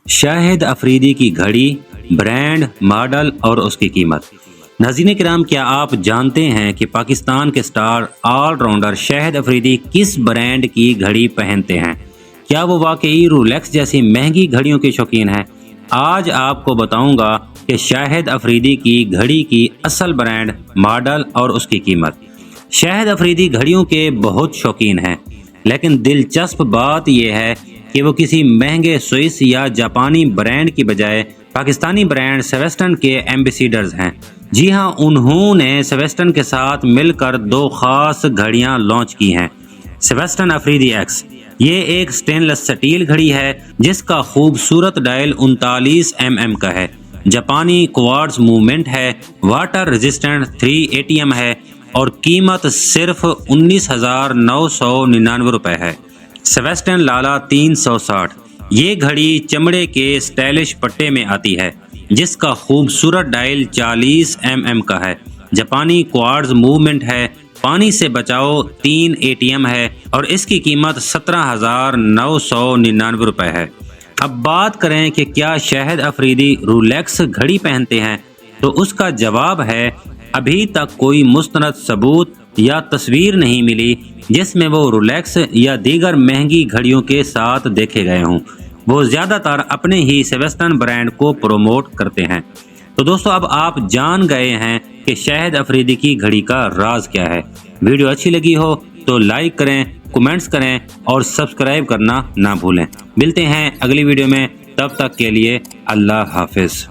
شاہد افریدی کی گھڑی، brand, model اور اس کی قیمت۔ ناظرین کرام، کیا آپ جانتے ہیں کہ پاکستان کے سٹار آل راؤنڈر شاہد افریدی کس برانڈ کی گھڑی پہنتے ہیں؟ کیا وہ واقعی رولیکس جیسی مہنگی گھڑیوں کے شوقین ہیں؟ آج آپ کو بتاؤں گا کہ شاہد افریدی کی گھڑی کی اصل برانڈ، ماڈل اور اس کی قیمت۔ شاہد افریدی گھڑیوں کے بہت شوقین ہیں، لیکن دلچسپ بات یہ ہے کہ وہ کسی مہنگے سوئس یا جاپانی برانڈ کی بجائے پاکستانی برانڈ سویسٹن کے ایمبیسیڈرز ہیں۔ جی ہاں، انہوں نے سویسٹن کے ساتھ مل کر دو خاص گھڑیاں لانچ کی ہیں۔ سویسٹن افریدی ایکس، یہ ایک سٹین لیس سٹیل گھڑی ہے جس کا خوبصورت ڈائل 39 mm کا ہے، جاپانی کوارٹز موومنٹ ہے، واٹر ریزسٹنٹ 3 ATM ہے اور قیمت صرف 19,999 روپے ہے۔ سویسٹن لالا 360، یہ گھڑی چمڑے کے سٹائلش پٹے میں آتی ہے جس کا خوبصورت ڈائل 40 mm کا ہے، جاپانی کوارٹز موومنٹ ہے، پانی سے بچاؤ 3 ATM ہے اور اس کی قیمت 17,999 روپے ہے۔ اب بات کریں کہ کیا شاہد افریدی رولیکس گھڑی پہنتے ہیں، تو اس کا جواب ہے ابھی تک کوئی مستند ثبوت یا تصویر نہیں ملی جس میں وہ رولیکس یا دیگر مہنگی گھڑیوں کے ساتھ دیکھے گئے ہوں۔ وہ زیادہ تر اپنے ہی سویسٹن برانڈ کو پروموٹ کرتے ہیں۔ تو دوستو، اب آپ جان گئے ہیں کہ شاہد افریدی کی گھڑی کا راز کیا ہے۔ ویڈیو اچھی لگی ہو تو لائک کریں، کمنٹس کریں اور سبسکرائب کرنا نہ بھولیں۔ ملتے ہیں اگلی ویڈیو میں، تب تک کے لیے اللہ حافظ۔